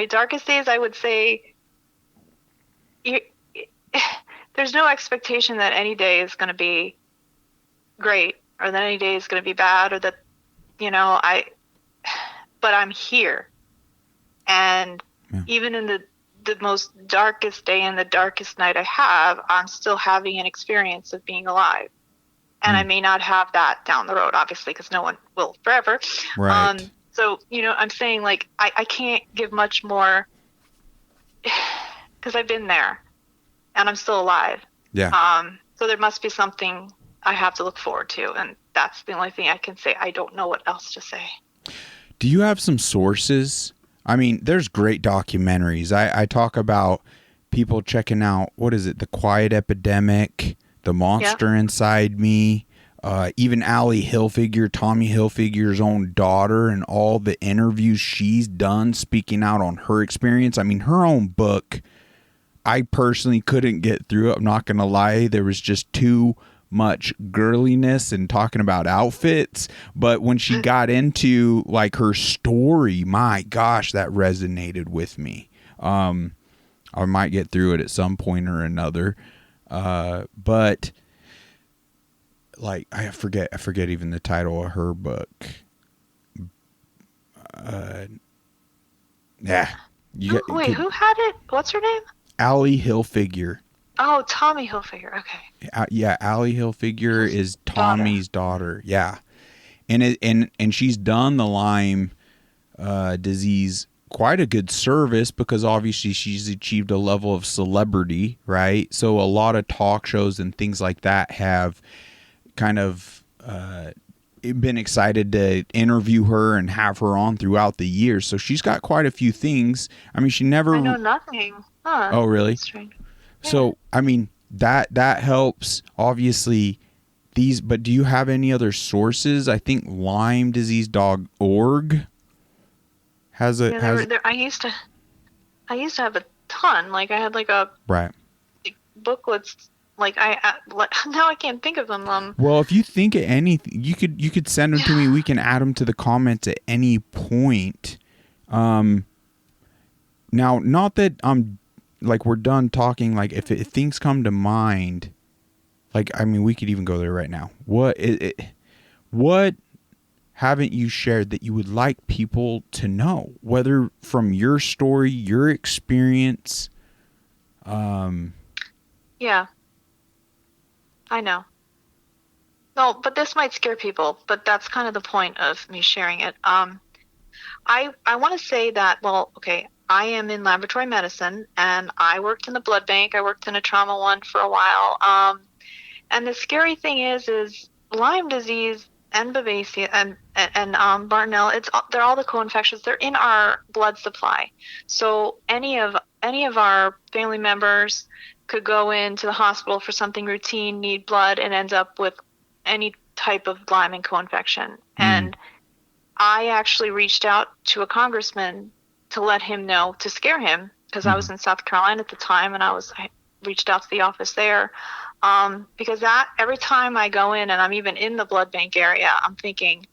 darkest days, I would say, there's no expectation that any day is going to be great, or that any day is going to be bad, or that, but I'm here. And even in the most darkest day and the darkest night I have, I'm still having an experience of being alive. And I may not have that down the road, obviously, because no one will forever. Right. So, I'm saying, like, I can't give much more because I've been there and I'm still alive. Yeah. So there must be something I have to look forward to. And that's the only thing I can say. I don't know what else to say. Do you have some sources? I mean, there's great documentaries. I talk about people checking out, what is it? The Quiet Epidemic, The Monster Inside Me, even Tommy Hilfiger's own daughter, and all the interviews she's done speaking out on her experience. I mean, her own book, I personally couldn't get through it. I'm not going to lie. There was just too much girliness and talking about outfits. But when she got into like her story, my gosh, that resonated with me. I might get through it at some point or another. But like, I forget even the title of her book. Who had it? What's her name? Tommy Hilfiger. Oh, Tommy Hilfiger. Okay. Yeah, Tommy Hilfiger is Tommy's daughter. Yeah, and she's done the Lyme disease quite a good service, because obviously she's achieved a level of celebrity, right? So a lot of talk shows and things like that have kind of been excited to interview her and have her on throughout the years. So she's got quite a few things. I mean, she never. I know nothing. Huh. Oh, really? That's strange. Yeah. So, I mean, that helps, obviously, but do you have any other sources? I think LymeDisease.org has a... I used to have a ton. Like, I had like right. Like, booklets. Like, now I can't think of them. Well, if you think of anything, you could send them to me. We can add them to the comments at any point. Now, not that I'm like we're done talking. Like, if things come to mind, like, I mean, we could even go there right now. What haven't you shared that you would like people to know, whether from your story, your experience? Yeah, I know. No, but this might scare people, but that's kind of the point of me sharing it. I want to say that, well, okay, I am in laboratory medicine, and I worked in the blood bank. I worked in a trauma one for a while. And the scary thing is Lyme disease and Babesia and Bartonella, they're all the co-infections. They're in our blood supply. So any of our family members could go into the hospital for something routine, need blood, and end up with any type of Lyme and co-infection. And I actually reached out to a congressman to let him know, to scare him, because I was in South Carolina at the time, and I reached out to the office there. Because every time I go in and I'm even in the blood bank area, I'm thinking,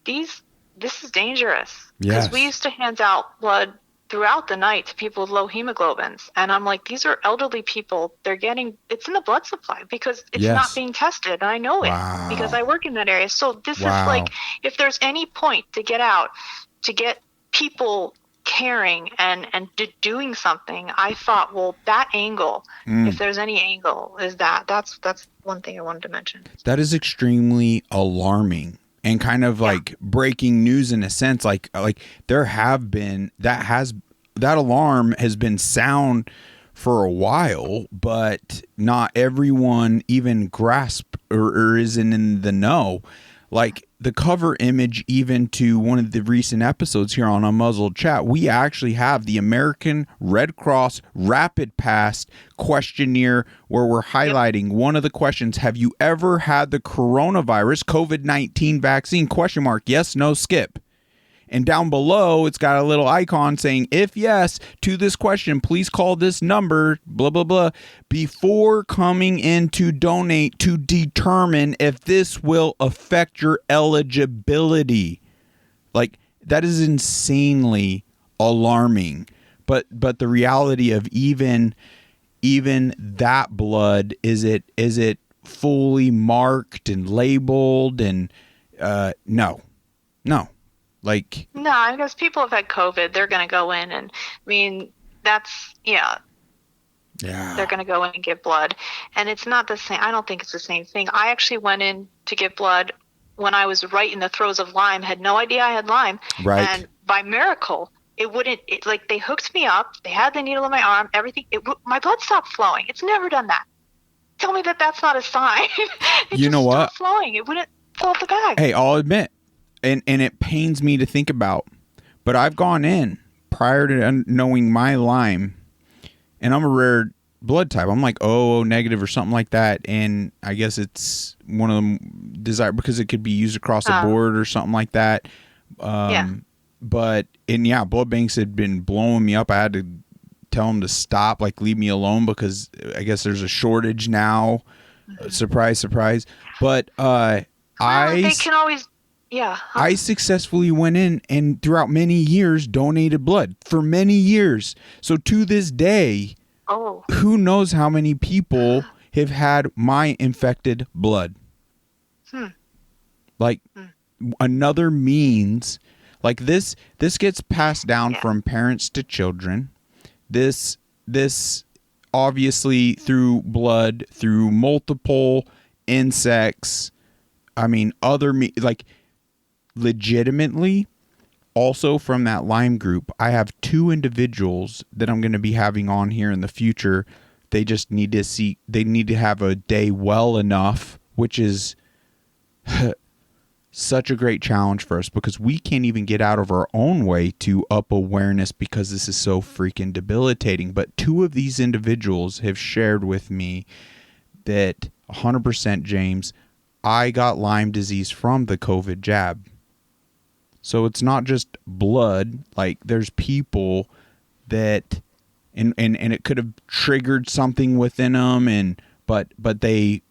this is dangerous. Because we used to hand out blood throughout the night to people with low hemoglobins. And I'm like, these are elderly people. It's in the blood supply because it's not being tested. And I know it because I work in that area. So this is like, if there's any point to get out, to get people caring and doing something, I thought, well, that angle, if there's any angle, is that's one thing I wanted to mention. That is extremely alarming and kind of like breaking news in a sense. Like there have been that alarm has been sound for a while, but not everyone even grasp or isn't in the know. Like the cover image, even to one of the recent episodes here on Unmuzzled Chat, we actually have the American Red Cross Rapid Pass questionnaire where we're highlighting one of the questions. Have you ever had the coronavirus COVID-19 vaccine? ? Yes, no, skip. And down below, it's got a little icon saying, if yes to this question, please call this number, blah, blah, blah, before coming in to donate to determine if this will affect your eligibility. Like, that is insanely alarming. But the reality of even that blood, is it fully marked and labeled? And no. Like, no, because people have had COVID, they're going to go in and, I mean, that's, they're going to go in and get blood. And it's not the same. I don't think it's the same thing. I actually went in to get blood when I was right in the throes of Lyme, had no idea I had Lyme. Right. And by miracle, like they hooked me up. They had the needle in my arm, everything. My blood stopped flowing. It's never done that. Tell me that's not a sign. You know what? Stopped flowing. It wouldn't fill up the bag. Hey, I'll admit, and it pains me to think about, but I've gone in prior to knowing my Lyme, and I'm a rare blood type. I'm like O negative or something like that, and I guess it's one of them desire because it could be used across the board or something like that. But blood banks had been blowing me up. I had to tell them to stop, like leave me alone, because I guess there's a shortage now. Surprise, surprise. But they can always. I successfully went in and throughout many years donated blood for many years. So to this day, who knows how many people have had my infected blood? Like another means, like this gets passed down from parents to children. This obviously through blood, through multiple insects. I mean, legitimately, also from that Lyme group, I have 2 individuals that I'm going to be having on here in the future. They just need to have a day well enough, which is such a great challenge for us because we can't even get out of our own way to up awareness because this is so freaking debilitating. But 2 of these individuals have shared with me that 100%, James, I got Lyme disease from the COVID jab. So it's not just blood. Like there's people that, and it could have triggered something within them, but they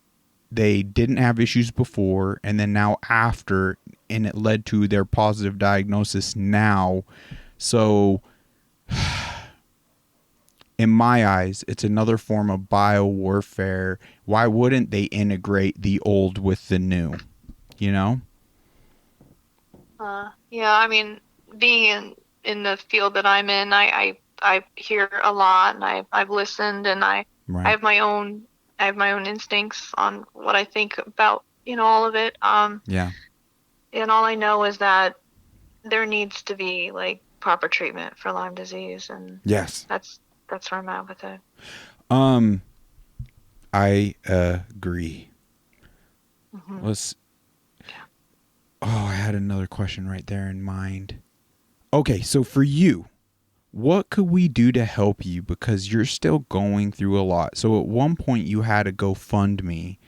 didn't have issues before, and then now after, and it led to their positive diagnosis now. So in my eyes, it's another form of biowarfare. Why wouldn't they integrate the old with the new? You know? I mean, being in the field that I'm in, I hear a lot, and I've listened, and I have my own instincts on what I think about all of it. And all I know is that there needs to be like proper treatment for Lyme disease, and that's where I'm at with it. I agree. I had another question right there in mind. Okay, so for you, what could we do to help you? Because you're still going through a lot. So at one point you had a GoFundMe.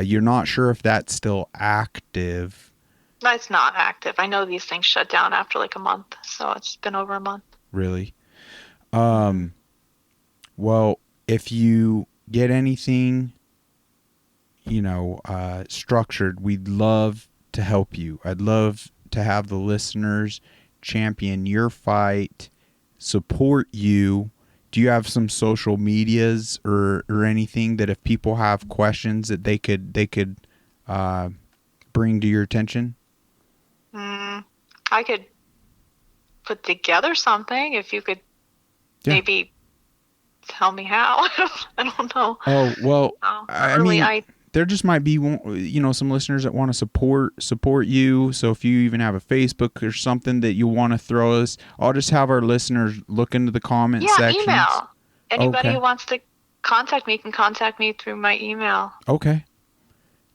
You're not sure if that's still active. It's not active. I know these things shut down after like a month, so it's been over a month. really. Well, if you get anything, structured, we'd love to help you. I'd love to have the listeners champion your fight, support you. Do you have some social medias or anything that if people have questions that they could bring to your attention? I could put together something if you could maybe tell me how. I don't know. Oh, well, I really, mean, there just might be, some listeners that want to support you. So if you even have a Facebook or something that you want to throw us, I'll just have our listeners look into the comment sections. Email. Anybody who wants to contact me can contact me through my email. Okay.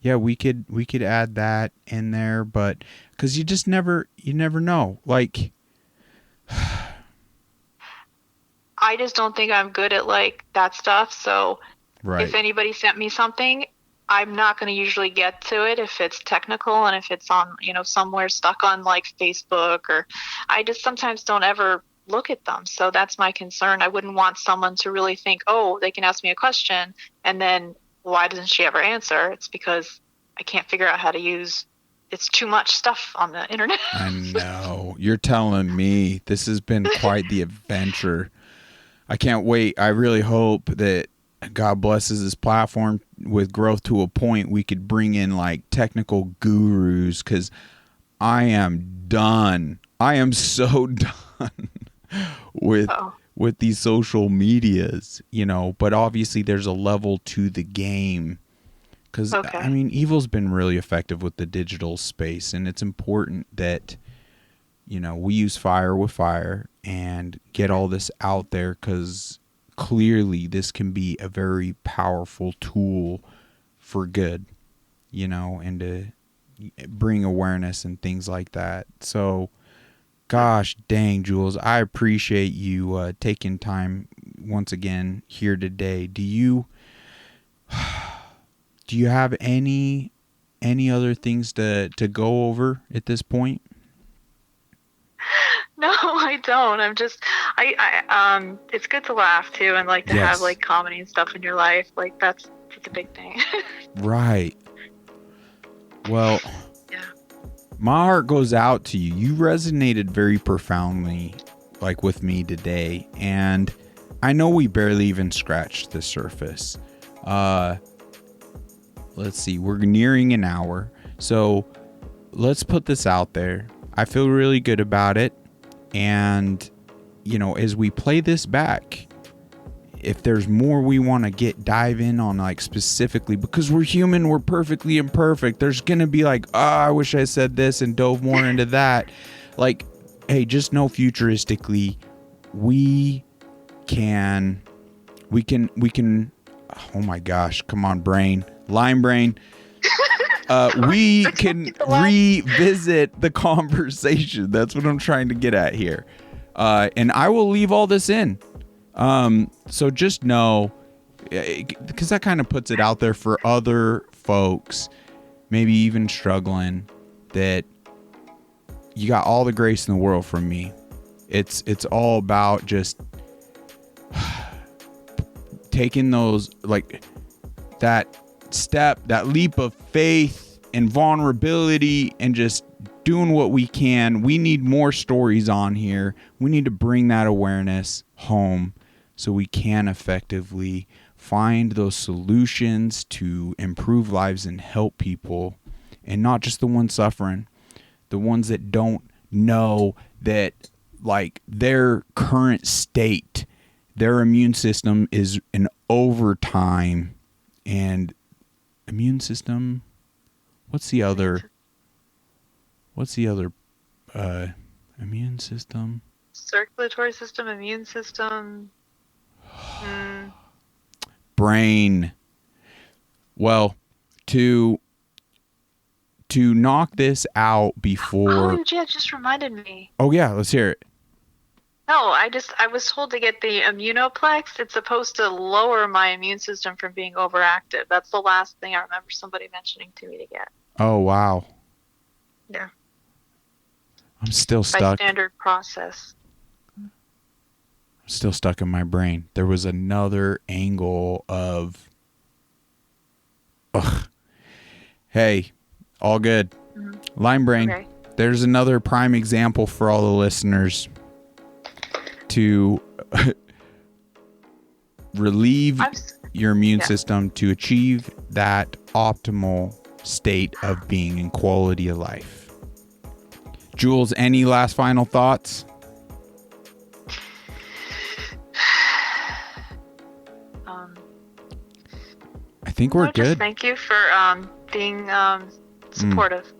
Yeah, we could add that in there, but because you never know. Like, I just don't think I'm good at like that stuff. So right. If anybody sent me something, I'm not going to usually get to it if it's technical and if it's on, somewhere stuck on like Facebook, or I just sometimes don't ever look at them. So that's my concern. I wouldn't want someone to really think, oh, they can ask me a question and then why doesn't she ever answer? It's because I can't figure out how to use. It's too much stuff on the internet. I know. You're telling me. This has been quite the adventure. I can't wait. I really hope that God blesses this platform with growth to a point we could bring in like technical gurus, because I am done. I am so done with these social medias, but obviously there's a level to the game. Because, I mean, evil's been really effective with the digital space, and it's important that, we use fire with fire and get all this out there, because clearly this can be a very powerful tool for good, and to bring awareness and things like that. So, gosh dang, Jules, I appreciate you taking time once again here today. Do you have any other things to go over at this point? No, I don't. I'm just, it's good to laugh too, and like to have like comedy and stuff in your life. Like that's a big thing. Right. Well, my heart goes out to you. You resonated very profoundly, like with me today, and I know we barely even scratched the surface. Let's see, we're nearing an hour, so let's put this out there. I feel really good about it, and as we play this back, if there's more we want to dive in on, like specifically, because we're human, we're perfectly imperfect, there's gonna be like, I wish I said this and dove more into that. Like, hey, just know futuristically we can oh my gosh, come on, brain, Lyme brain. We can revisit the conversation. That's what I'm trying to get at here. And I will leave all this in. So just know, because that kind of puts it out there for other folks, maybe even struggling, that you got all the grace in the world from me. It's all about just taking those, like, that step, that leap of faith and vulnerability, and just doing what we can. We need more stories on here. We need to bring that awareness home so we can effectively find those solutions to improve lives and help people, and not just the ones suffering, the ones that don't know that, like, their current state, their immune system is in overtime. And immune system, what's the other immune system, circulatory system, immune system, brain. Well, to knock this out before. Oh, yeah, just reminded me. Oh yeah, let's hear it. No, I was told to get the immunoplex. It's supposed to lower my immune system from being overactive. That's the last thing I remember somebody mentioning to me to get. Oh, wow. Yeah. I'm still stuck. By standard process. Still stuck in my brain. There was another angle of, hey, all good. Lyme brain. Okay. There's another prime example for all the listeners to relieve your immune system to achieve that optimal state of being in quality of life. Jules, any last final thoughts? I think we're good. Just thank you for being supportive.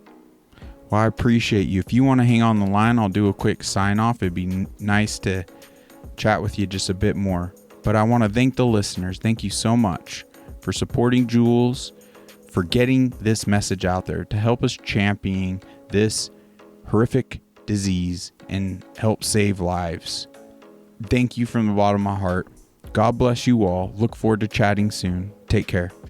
Well, I appreciate you. If you want to hang on the line, I'll do a quick sign off. It'd be nice to chat with you just a bit more. But I want to thank the listeners. Thank you so much for supporting Jules, for getting this message out there to help us champion this horrific disease and help save lives. Thank you from the bottom of my heart. God bless you all. Look forward to chatting soon. Take care.